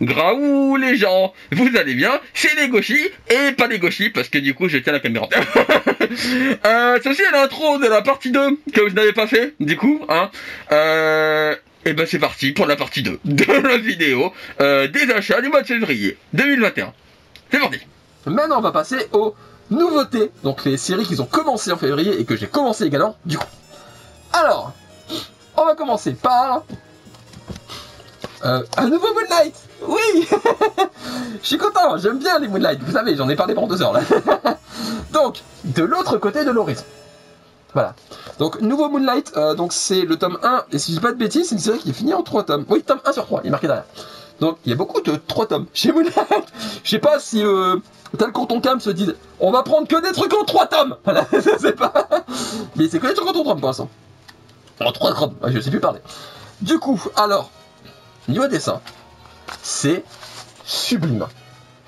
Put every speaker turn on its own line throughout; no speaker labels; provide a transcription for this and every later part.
Graou les gens, vous allez bien? C'est les gauchis et pas les gauchis parce que du coup je tiens la caméra. Ceci est l'intro de la partie 2 que vous n'avez pas fait du coup, hein. Et ben c'est parti pour la partie 2 de la vidéo des achats du mois de février 2021. C'est parti.
Maintenant on va passer aux nouveautés, donc les séries qui ont commencé en février et que j'ai commencé également du coup. Alors, on va commencer par un nouveau Moonlight. Oui. Je suis content, j'aime bien les Moonlight, vous savez, j'en ai parlé pendant 2 heures là. Donc, de l'autre côté de l'horizon. Voilà. Donc, nouveau Moonlight, donc c'est le tome 1, et si je dis pas de bêtises, c'est une série qui est finie en 3 tomes. Oui, tome 1 sur 3, il est marqué derrière. Donc, il y a beaucoup de 3 tomes chez Moonlight. Je sais pas si tel Canton Cam se dit on va prendre que des trucs en 3 tomes. Voilà, je sais pas. Mais c'est que des trucs en 3 tomes pour l'instant. En 3 tomes, je sais plus parler. Du coup, alors, niveau dessin, c'est sublime.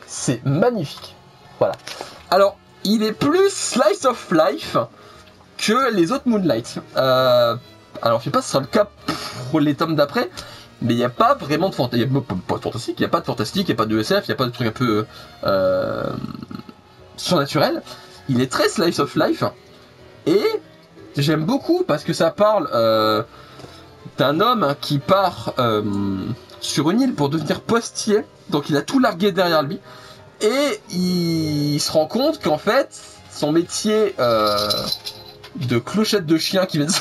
C'est magnifique. Voilà. Alors, il est plus slice of life que les autres Moonlight. Alors, je sais pas si ce sera le cas pour les tomes d'après, mais il n'y a pas vraiment de fantastique. Il n'y a pas de fantastique, il n'y a pas de fantastique, il n'y a pas de SF, il n'y a pas de trucs un peu surnaturel. Il est très slice of life. Et j'aime beaucoup parce que ça parle d'un homme qui part sur une île pour devenir postier. Donc il a tout largué derrière lui. Et il se rend compte qu'en fait, son métier de clochette de chien qui vient de...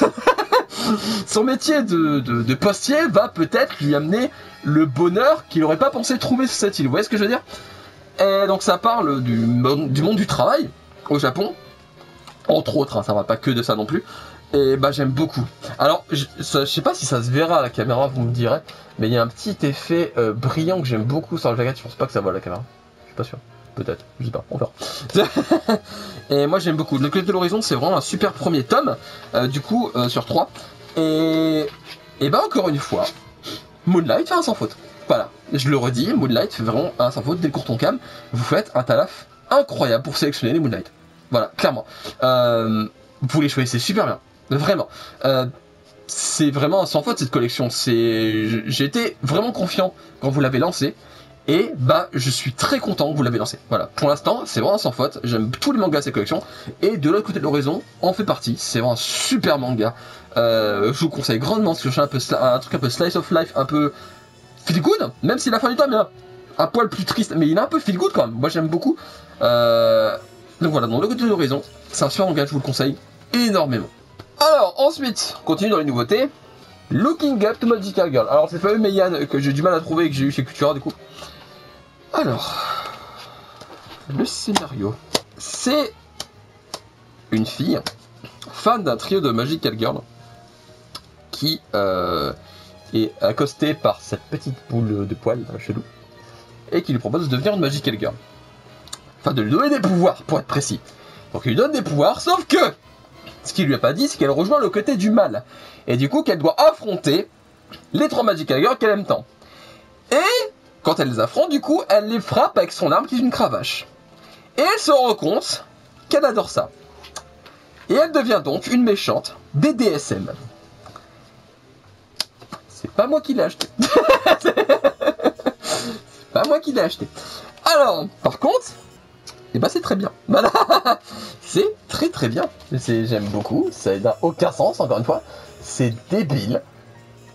son métier de postier va peut-être lui amener le bonheur qu'il n'aurait pas pensé trouver sur cette île. Vous voyez ce que je veux dire? Et donc ça parle du monde du travail au Japon. Entre autres, hein, ça va pas que de ça non plus. Et bah j'aime beaucoup. Alors, je sais pas si ça se verra à la caméra, vous me direz, mais il y a un petit effet brillant que j'aime beaucoup sur la jaquette. Je pense pas que ça voit à la caméra. Je suis pas sûr. Peut-être. Je sais pas. On verra. Et moi j'aime beaucoup. Le Club de l'Horizon, c'est vraiment un super premier tome. Du coup, sur 3. Et bah encore une fois, Moonlight fait un sans faute. Voilà. Je le redis, Moonlight fait vraiment un sans faute. Dès le Canton Cam, vous faites un taf incroyable pour sélectionner les Moonlight. Voilà, clairement. Vous les choisissez super bien. Vraiment. C'est vraiment un sans faute cette collection. J'ai été vraiment confiant quand vous l'avez lancé. Et bah, je suis très content que vous l'avez lancé. Voilà. Pour l'instant, c'est vraiment sans faute. J'aime tous les mangas de cette collection. Et de l'autre côté de l'horizon, en fait partie. C'est vraiment un super manga. Je vous conseille grandement si vous cherchez un truc un peu slice of life, un peu feel good. Même si la fin du tome est un poil plus triste. Mais il est un peu feel good quand même. Moi, j'aime beaucoup. Donc voilà, dans le côté de l'horizon, c'est un super manga, je vous le conseille énormément. Alors, ensuite, on continue dans les nouveautés. Looking Up to Magical Girl. Alors, c'est le fameux Meian que j'ai du mal à trouver et que j'ai eu chez Cultura, du coup. Alors, le scénario. C'est une fille, fan d'un trio de Magical Girl, qui est accostée par cette petite boule de poils chelou, et qui lui propose de devenir une Magical Girl. Enfin, de lui donner des pouvoirs, pour être précis. Donc, il lui donne des pouvoirs, sauf que ce qu'il lui a pas dit, c'est qu'elle rejoint le côté du mal. Et du coup, qu'elle doit affronter les 3 Magical Girls qu'elle aime tant. Et quand elle les affronte, du coup, elle les frappe avec son arme qui est une cravache. Et elle se rend compte qu'elle adore ça. Et elle devient donc une méchante BDSM. C'est pas moi qui l'ai acheté. C'est pas moi qui l'ai acheté. Alors, par contre... et bah c'est très bien. Voilà. C'est très très bien. J'aime beaucoup. Ça n'a aucun sens, encore une fois. C'est débile.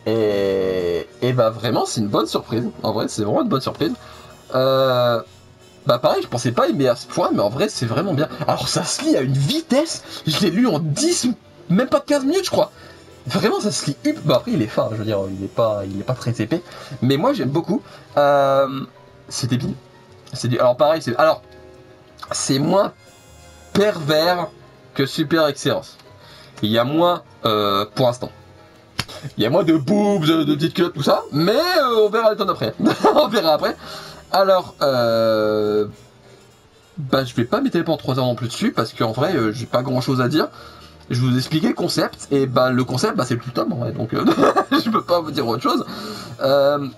Et bah vraiment, c'est une bonne surprise. En vrai, c'est vraiment une bonne surprise. Bah pareil, je pensais pas aimer à ce point, mais en vrai, c'est vraiment bien. Alors ça se lit à une vitesse. Je l'ai lu en 10, même pas 15 minutes, je crois. Vraiment, ça se lit. Bah après, il est fin. Je veux dire, il est pas très épais. Mais moi, j'aime beaucoup. C'est débile. Alors pareil, c'est moins pervers que Super Excellence. Il y a moins, pour l'instant. Il y a moins de boobs, de petites culottes, tout ça. Mais on verra le temps d'après. On verra après. Alors, bah je vais pas m'étaler pendant 3 heures non plus dessus, parce qu'en vrai, j'ai pas grand chose à dire. Je vous ai expliqué le concept, et bah le concept, bah c'est tout le tome en vrai, donc je peux pas vous dire autre chose.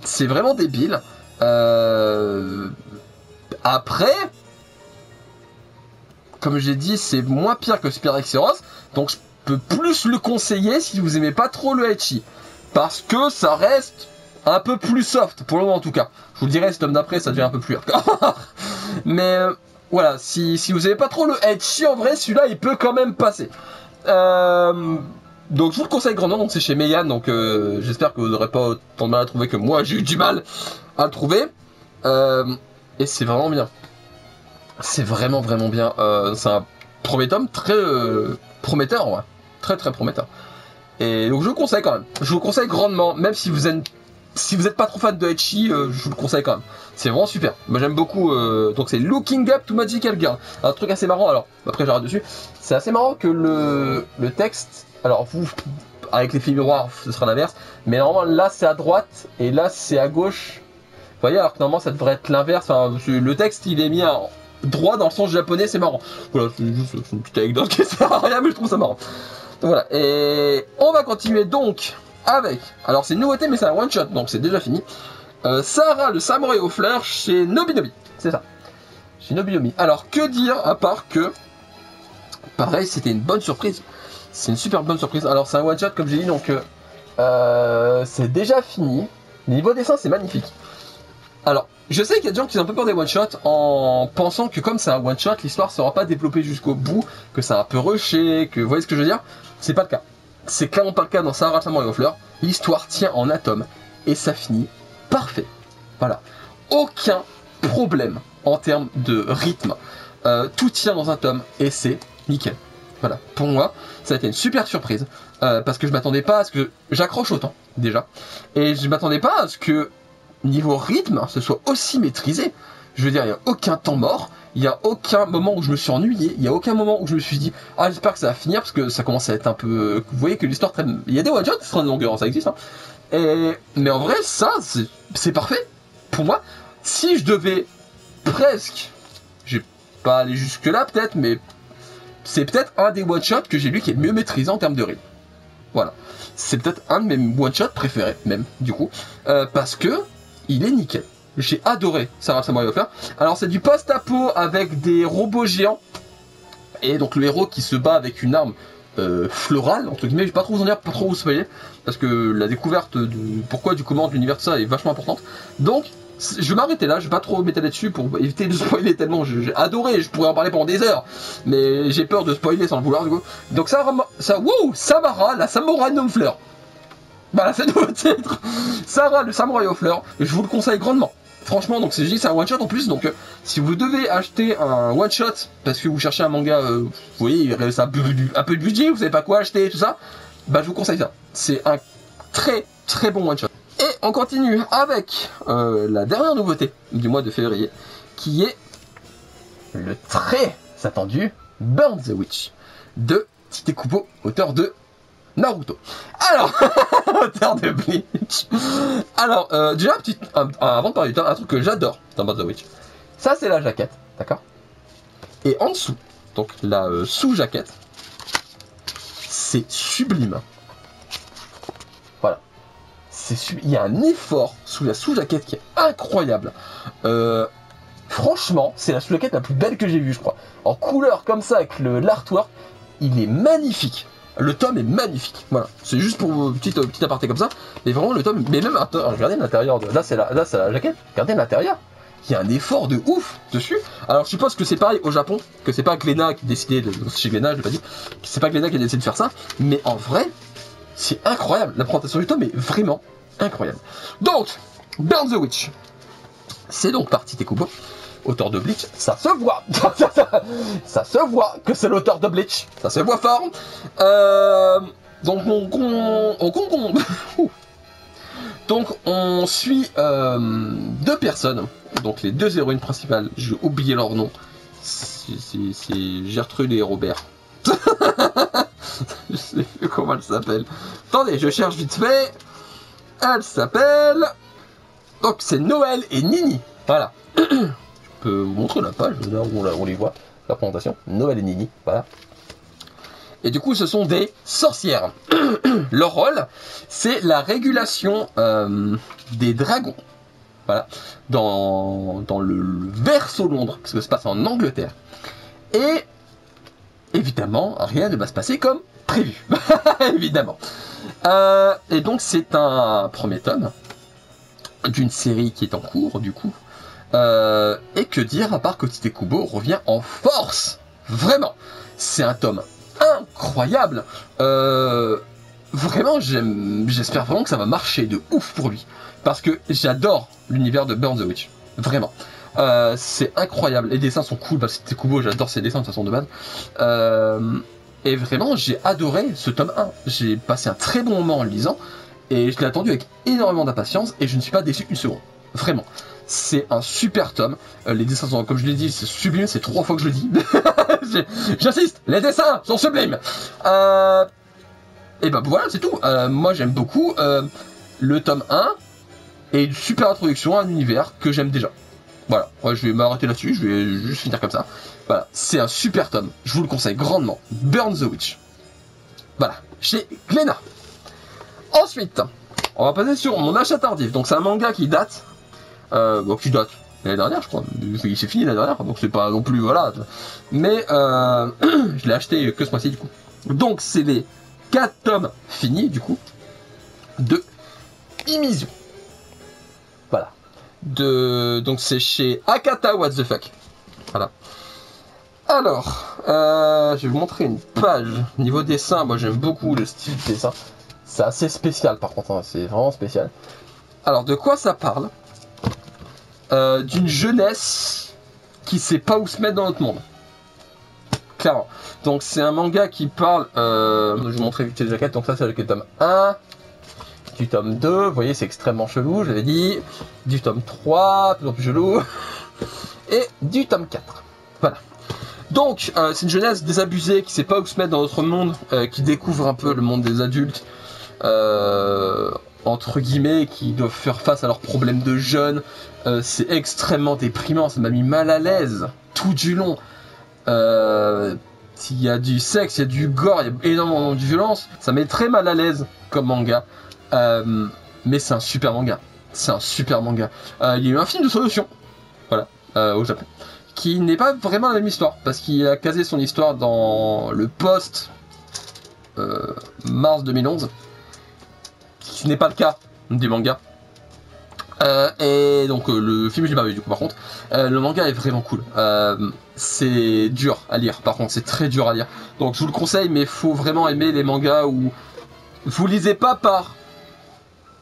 C'est vraiment débile. Après... comme j'ai dit, c'est moins pire que Super Excellence, donc je peux plus le conseiller si vous aimez pas trop le ecchi. Parce que ça reste un peu plus soft, pour le moment en tout cas. Je vous le dirai, ce tome d'après, ça devient un peu plus hardcore. Mais voilà, si vous n'avez pas trop le ecchi, en vrai, celui-là, il peut quand même passer. Donc je vous le conseille grandement, donc c'est chez Meian, donc j'espère que vous n'aurez pas autant de mal à trouver que moi, j'ai eu du mal à le trouver. Et c'est vraiment bien. C'est vraiment bien. C'est un premier tome très prometteur, ouais. Très prometteur. Et donc je vous le conseille quand même. Je vous le conseille grandement, même si vous êtes pas trop fan de ecchi, je vous le conseille quand même. C'est vraiment super. Moi j'aime beaucoup. Donc c'est Looking Up to Magical Girl. Un truc assez marrant. Alors après j'arrête dessus. C'est assez marrant que le texte. Alors vous, avec les films miroirs, ce sera l'inverse. Mais normalement là c'est à droite et là c'est à gauche. Vous voyez, alors que normalement ça devrait être l'inverse. Enfin, le texte il est mis à droit dans le sens japonais, c'est marrant. Voilà, c'est juste une petite anecdote qui sert à rien, mais je trouve ça marrant. Donc voilà, et on va continuer donc avec. Alors c'est une nouveauté, mais c'est un one shot, donc c'est déjà fini. Sarah le samouraï aux fleurs chez Nobinomi. C'est ça. Chez Nobinomi. Alors que dire à part que. Pareil, c'était une bonne surprise. C'est une super bonne surprise. Alors c'est un one shot, comme j'ai dit, donc c'est déjà fini. Niveau dessin, c'est magnifique. Alors, je sais qu'il y a des gens qui ont un peu peur des one-shots en pensant que comme c'est un one-shot, l'histoire ne sera pas développée jusqu'au bout, que c'est un peu rushé, que vous voyez ce que je veux dire? C'est pas le cas. C'est clairement pas le cas dans Sarah le samouraï aux fleurs. L'histoire tient en atomes et ça finit parfait. Voilà. Aucun problème en termes de rythme. Tout tient dans un tome et c'est nickel. Voilà. Pour moi, ça a été une super surprise parce que je m'attendais pas à ce que j'accroche autant déjà et je m'attendais pas à ce que niveau rythme, ce soit aussi maîtrisé. Je veux dire, il n'y a aucun temps mort, il n'y a aucun moment où je me suis ennuyé, il n'y a aucun moment où je me suis dit « Ah, j'espère que ça va finir, parce que ça commence à être un peu... » Vous voyez que l'histoire traîne... Il y a des one-shots qui sont de longueur, ça existe. Hein. Mais en vrai, ça, c'est parfait. Pour moi, si je devais presque... Je vais pas aller jusque-là, peut-être, mais... C'est peut-être un des one-shots que j'ai lu qui est le mieux maîtrisé en termes de rythme. Voilà. C'est peut-être un de mes one-shots préférés, même, du coup. Parce que... Il est nickel. J'ai adoré Sarah le samouraï aux fleurs. Alors c'est du post-apo avec des robots géants. Et donc le héros qui se bat avec une arme florale, entre guillemets. Je vais pas trop vous en dire, pas trop vous spoiler. Parce que la découverte de pourquoi, du comment, de l'univers de ça est vachement importante. Donc je vais m'arrêter là, je vais pas trop m'étaler dessus pour éviter de spoiler tellement j'ai adoré, je pourrais en parler pendant des heures. Mais j'ai peur de spoiler sans le vouloir du coup. Donc Samara, la samouraï aux fleurs. Voilà, c'est nouveau titre. Sarah le samouraï aux fleurs, je vous le conseille grandement. Franchement, donc c'est un one shot en plus, donc si vous devez acheter un one shot parce que vous cherchez un manga, vous voyez, ça a un peu de budget, vous savez pas quoi acheter, tout ça, bah je vous conseille ça. C'est un très bon one shot. Et on continue avec la dernière nouveauté du mois de février, qui est le très attendu Burn the Witch de Tite Kubo, auteur de Naruto. Alors, auteur de Bleach. Alors, déjà, avant de parler du temps, un truc que j'adore dans Burn the Witch. Ça, c'est la jaquette, d'accord? Et en dessous, donc la sous-jaquette, c'est sublime. Voilà. Il y a un effort sous la sous-jaquette qui est incroyable. Franchement, c'est la sous-jaquette la plus belle que j'ai vue, je crois. En couleur comme ça, avec l'artwork, il est magnifique. Le tome est magnifique, voilà. C'est juste pour une petite aparté comme ça. Mais vraiment le tome, mais même regardez l'intérieur. Là c'est la jaquette. Regardez l'intérieur. Il y a un effort de ouf dessus. Alors je suppose que c'est pareil au Japon, que c'est pas Glénat qui a décidé chez Glénat, je l'ai pas dit. C'est pas Glénat qui a décidé de faire ça. Mais en vrai, c'est incroyable. La présentation du tome est vraiment incroyable. Donc, Burn the Witch. C'est donc par Tite Kubo, auteur de Bleach, ça se voit. Ça se voit que c'est l'auteur de Bleach. Ça se voit fort. Donc on suit deux personnes. Donc les deux héroïnes principales, j'ai oublié leur nom. C'est Gertrude et Robert. Je sais plus comment elle s'appelle. Attendez, je cherche vite fait. Elle s'appelle... Donc c'est Noël et Nini. Voilà. Je peux vous montrer la page, là où on les voit, la présentation. Noël et Nini, voilà. Et du coup, ce sont des sorcières. Leur rôle, c'est la régulation des dragons. Voilà. Dans le berceau Londres, parce que ça se passe en Angleterre. Et évidemment, rien ne va se passer comme prévu. Évidemment. Et donc, c'est un premier tome. d'une série qui est en cours, du coup. Et que dire à part que Tite Kubo revient en force. Vraiment, c'est un tome incroyable. Vraiment, j'espère vraiment que ça va marcher de ouf pour lui. Parce que j'adore l'univers de Burn the Witch. Vraiment. C'est incroyable. Les dessins sont cool. Parce que Tite Kubo, j'adore ses dessins de toute façon de base. Et vraiment, j'ai adoré ce tome 1. J'ai passé un très bon moment en le lisant. Et je l'ai attendu avec énormément d'impatience. Et je ne suis pas déçu une seconde. Vraiment. C'est un super tome. Les dessins sont, comme je l'ai dit, c'est sublime. C'est 3 fois que je le dis. J'insiste, les dessins sont sublimes. Et ben voilà, c'est tout. Moi, j'aime beaucoup le tome 1 et une super introduction à un univers que j'aime déjà. Voilà, ouais, je vais m'arrêter là-dessus. Je vais juste finir comme ça. Voilà, c'est un super tome. Je vous le conseille grandement. Burn the Witch. Voilà, chez Glénat. Ensuite, on va passer sur mon achat tardif. Donc, c'est un manga qui date. Qui date l'année dernière, je crois. Il s'est fini l'année dernière, donc c'est pas non plus, voilà. Mais je l'ai acheté que ce mois-ci, du coup. Donc, c'est les 4 tomes finis, du coup, de Imizu. Voilà. Donc, c'est chez Akata What the Fuck. Voilà. Alors, je vais vous montrer une page. Niveau dessin, moi j'aime beaucoup le style dessin. C'est assez spécial par contre, hein. C'est vraiment spécial. Alors, de quoi ça parle ? D'une jeunesse qui sait pas où se mettre dans notre monde. Clairement. Donc c'est un manga qui parle... je vais vous montrer vite les jaquettes. Donc ça c'est le tome 1. Du tome 2. Vous voyez c'est extrêmement chelou, je l'avais dit. Du tome 3, toujours plus chelou. Et du tome 4. Voilà. Donc c'est une jeunesse désabusée qui sait pas où se mettre dans notre monde. Qui découvre un peu le monde des adultes. Entre guillemets, qui doivent faire face à leurs problèmes de jeunes. C'est extrêmement déprimant, ça m'a mis mal à l'aise tout du long. Il y a du sexe, il y a du gore, il y a énormément de violence. Ça met très mal à l'aise comme manga. Mais c'est un super manga. C'est un super manga. Il y a eu un film de solution, voilà, au Japon, qui n'est pas vraiment la même histoire, parce qu'il a casé son histoire dans le post mars 2011. Ce n'est pas le cas des mangas. Et donc le film je l'ai pas vu du coup par contre. Le manga est vraiment cool. C'est dur à lire par contre, c'est très dur à lire. Donc je vous le conseille, mais il faut vraiment aimer les mangas où vous lisez pas par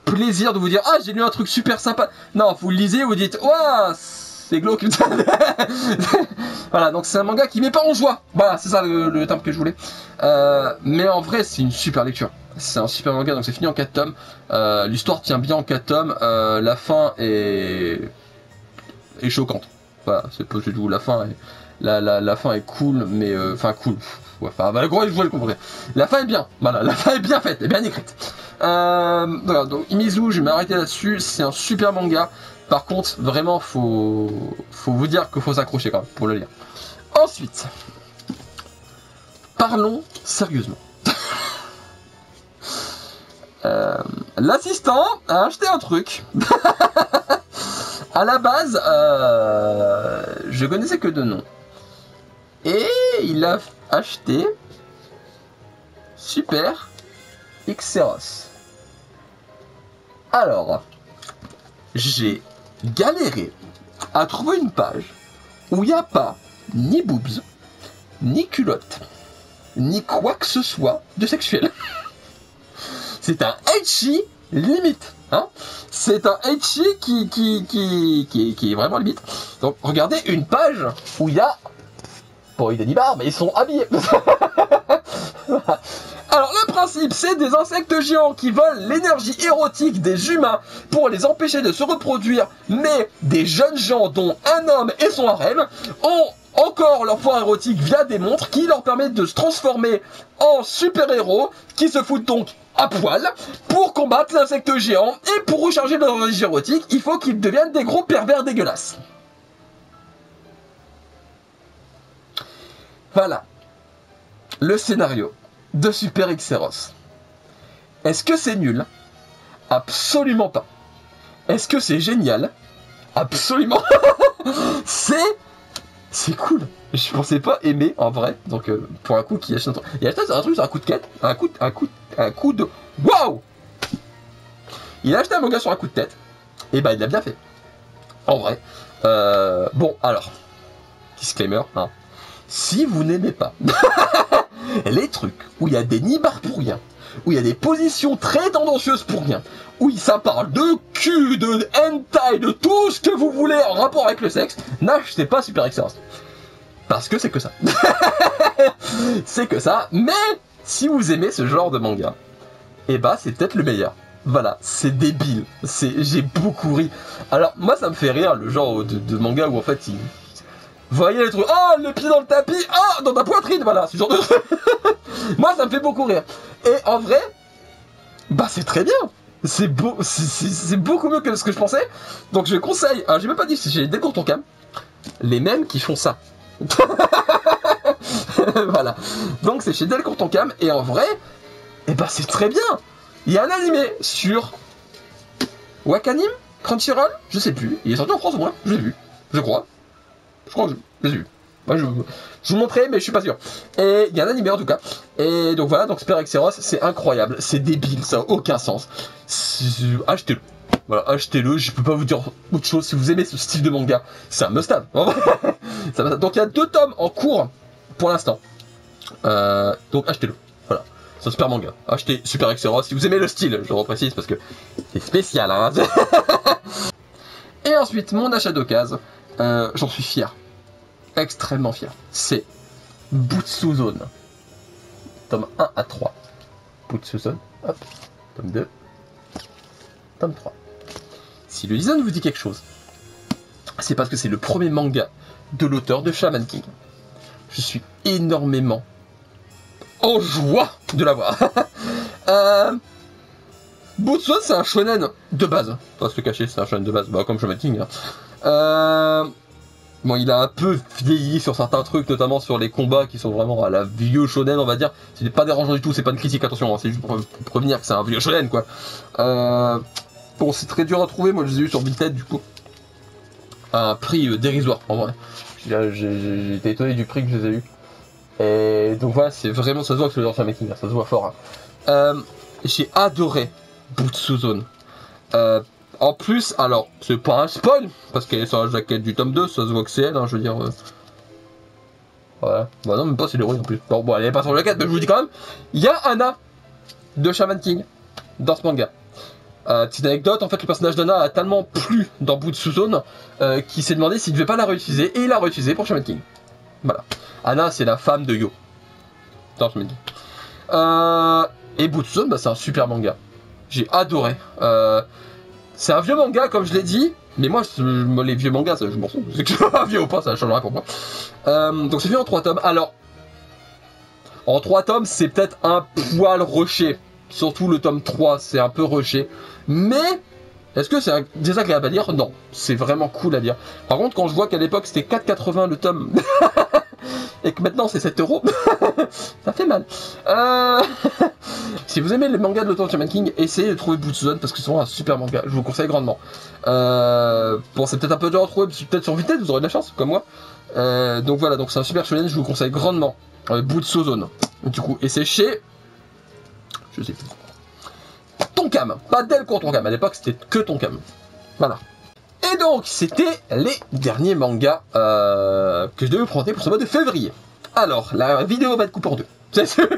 plaisir de vous dire ah j'ai lu un truc super sympa. Non, vous le lisez et vous dites ouah c'est glauque. Voilà, donc c'est un manga qui met pas en joie. Voilà, c'est ça le terme que je voulais. Mais en vrai c'est une super lecture. C'est un super manga, donc c'est fini en 4 tomes. L'histoire tient bien en 4 tomes. La fin est choquante. Voilà, c'est pas du tout la fin. La fin est cool, mais enfin cool. Ouais, enfin, bah, gros, je vous le comprendre. La fin est bien. Voilà, la fin est bien faite, est bien écrite. Voilà, donc Imizu, je vais m'arrêter là-dessus. C'est un super manga. Par contre, vraiment, faut vous dire qu'il faut s'accrocher quand même pour le lire. Ensuite, parlons sérieusement. L'assistant a acheté un truc. À la base, je connaissais que de nom. Et il a acheté Super Xeros. Alors, j'ai galéré à trouver une page où il n'y a pas ni boobs, ni culotte, ni quoi que ce soit de sexuel. C'est un ecchi limite, hein. C'est un ecchi qui est vraiment limite. Donc regardez une page où il y a... Bon, il y a des barres, mais ils sont habillés. Alors le principe, c'est des insectes géants qui volent l'énergie érotique des humains pour les empêcher de se reproduire, mais des jeunes gens, dont un homme et son harem, ont encore leur pouvoir érotique via des montres qui leur permettent de se transformer en super-héros, qui se foutent donc à poil pour combattre l'insecte géant, et pour recharger leur énergie érotique, il faut qu'ils deviennent des gros pervers dégueulasses. Voilà le scénario de Super Xeros. Est-ce que c'est nul? Absolument pas. Est-ce que c'est génial? Absolument. C'est cool. Je pensais pas aimer en vrai. Donc pour un coup qui achète un truc. Il a acheté un truc sur un coup de tête. Un coup de. Waouh! Il a acheté un manga sur un coup de tête. Et bah il l'a bien fait. En vrai. Bon, alors, disclaimer, hein. Si vous n'aimez pas les trucs où il y a des nibards pour rien, où il y a des positions très tendancieuses pour rien, où ça parle de cul, de hentai, de tout ce que vous voulez en rapport avec le sexe, n'achetez pas Super Excellence. Parce que c'est que ça. C'est que ça, mais si vous aimez ce genre de manga, et bah c'est peut-être le meilleur. Voilà, c'est débile, j'ai beaucoup ri. Alors moi ça me fait rire le genre de manga où en fait il... Vous voyez les trucs, oh le pied dans le tapis, oh dans ta poitrine, voilà, ce genre de truc. Moi ça me fait beaucoup rire. Et en vrai, bah c'est très bien. C'est beaucoup mieux que ce que je pensais. Donc je conseille, alors j'ai même pas dit si j'ai des cours ton cam, les mêmes qui font ça. Voilà. Donc c'est chez Delcourt Tonkam et en vrai, et bah c'est très bien. Il y a un animé sur Wakanim, Crunchyroll, je sais plus. Il est sorti en France au moins, je l'ai vu, je crois. Je crois que je l'ai vu. Moi, je vous montrerai, mais je suis pas sûr. Et il y a un animé en tout cas. Et donc voilà, donc Super Exeros, c'est incroyable, c'est débile, ça a aucun sens. Achetez-le. Voilà, achetez-le, je peux pas vous dire autre chose. Si vous aimez ce style de manga, c'est un must-have. Donc il y a 2 tomes en cours pour l'instant. Donc achetez-le. Voilà, c'est un super manga. Achetez Super Exeros si vous aimez le style, je le reprécise parce que c'est spécial. Hein. Et ensuite, mon achat d'occasion, j'en suis fier. Extrêmement fier. C'est Butsu-Zone. Tome 1 à 3. Butsu-Zone, hop, tome 2, tome 3. Si le design vous dit quelque chose, c'est parce que c'est le premier manga de l'auteur de Shaman King. Je suis énormément en joie de l'avoir. Butsu-Zone, c'est un shonen de base. Pas se le cacher, c'est un shonen de base, bah, comme Shaman King. Hein. Bon, il a un peu vieilli sur certains trucs, notamment sur les combats qui sont vraiment à la vieux shonen, on va dire. C'est pas dérangeant du tout, c'est pas une critique, attention, hein, c'est juste pour prévenir que c'est un vieux shonen, quoi. Bon, c'est très dur à trouver, moi je les ai eu sur Vinted, du coup. À un prix dérisoire, en vrai. J'ai été étonné du prix que je les ai eu. Et donc voilà, c'est vraiment, ça se voit que c'est le Shaman King, ça se voit fort. Hein. J'ai adoré Butsu-Zone. En plus, alors, c'est pas un spoil, parce qu'elle est sur la jaquette du tome 2, ça se voit que c'est elle, hein, je veux dire. Voilà. Bah non, même pas, c'est l'héroïne en plus. Bon, elle est pas sur la jaquette, mais je vous dis quand même, il y a Anna de Shaman King dans ce manga. Petite anecdote, en fait, le personnage d'Anna a tellement plu dans Butsu-Zone qu'il s'est demandé s'il devait pas la réutiliser, et il l'a réutilisé pour Shaman King. Voilà. Anna, c'est la femme de Yo dans Shaman King. Et Butsu-Zone, bah, c'est un super manga. J'ai adoré. C'est un vieux manga, comme je l'ai dit, mais moi, les vieux mangas, ça, je m'en fous. C'est que je sois vieux ou pas, ça changerait pour moi. Donc c'est fait en 3 tomes. Alors, en 3 tomes, c'est peut-être un poil rushé. Surtout le tome 3, c'est un peu rushé. Mais, est-ce que c'est désagréable à lire? Non, c'est vraiment cool à lire. Par contre, quand je vois qu'à l'époque, c'était 4,80 le tome, et que maintenant c'est 7 €, ça fait mal. Si vous aimez les mangas de l'auteur de Shaman King, essayez de trouver Butsu-Zone parce que c'est vraiment un super manga, je vous conseille grandement. Bon, c'est peut-être un peu dur à trouver, peut-être sur Vinted, vous aurez de la chance, comme moi. Donc voilà, donc c'est un super shonen, je vous conseille grandement. Butsu-Zone. Du coup, et c'est chez... Je sais plus. Tonkam, pas Delcourt Tonkam, à l'époque c'était que Tonkam. Voilà. Et donc, c'était les derniers mangas que je devais vous présenter pour ce mois de février. Alors, la vidéo va être coupée en 2. C'est sûr.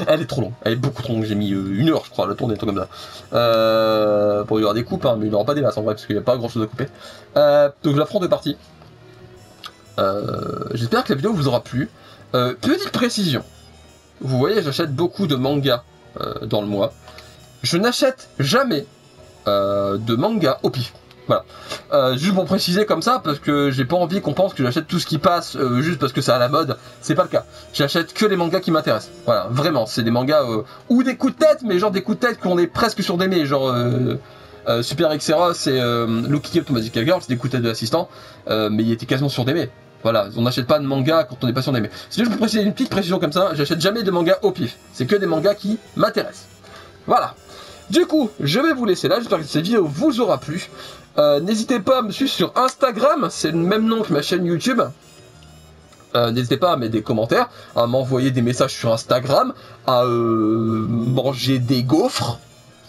Elle est trop longue. Elle est beaucoup trop longue. J'ai mis 1 heure, je crois, à la tourner, un truc comme ça. Pour y avoir des coupes, hein, mais il n'y aura pas des masses en vrai, parce qu'il n'y a pas grand chose à couper. Donc, je la ferai en 2 parties. J'espère que la vidéo vous aura plu. Petite précision. Vous voyez, j'achète beaucoup de mangas dans le mois. Je n'achète jamais de mangas au pif. Voilà. Juste pour préciser comme ça, parce que j'ai pas envie qu'on pense que j'achète tout ce qui passe juste parce que c'est à la mode. C'est pas le cas. J'achète que les mangas qui m'intéressent. Voilà, vraiment. C'est des mangas ou des coups de tête, mais genre des coups de tête qu'on est presque sur des mets. Genre Super Exeros et Lucky Up to Magical Girl, c'est des coups de tête de l'assistant, mais il était quasiment sur des mets. Voilà, on n'achète pas de manga quand on n'est pas sur des mets. C'est juste pour préciser une petite précision comme ça, j'achète jamais de mangas au pif. C'est que des mangas qui m'intéressent. Voilà. Du coup, je vais vous laisser là. J'espère que cette vidéo vous aura plu. N'hésitez pas à me suivre sur Instagram, c'est le même nom que ma chaîne YouTube. N'hésitez pas à mettre des commentaires, à m'envoyer des messages sur Instagram, à manger des gaufres,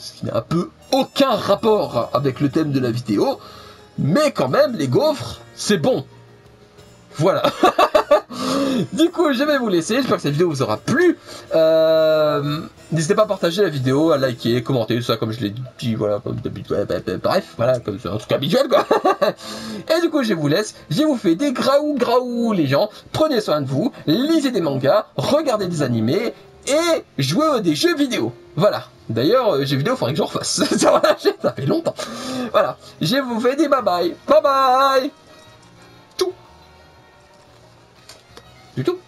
ce qui n'a un peu aucun rapport avec le thème de la vidéo, mais quand même, les gaufres, c'est bon. Voilà. Du coup, je vais vous laisser. J'espère que cette vidéo vous aura plu. N'hésitez pas à partager la vidéo, à liker, commenter, tout ça, comme je l'ai dit, voilà, comme d'habitude. Bref, voilà, comme c'est un truc habituel, quoi. Et du coup, je vous laisse. Je vous fais des graou, les gens. Prenez soin de vous, lisez des mangas, regardez des animés et jouez à des jeux vidéo. Voilà. D'ailleurs, jeux vidéo, il faudrait que j'en refasse. Ça fait longtemps. Voilà. Je vous fais des bye bye. Bye bye. Tout. Du tout.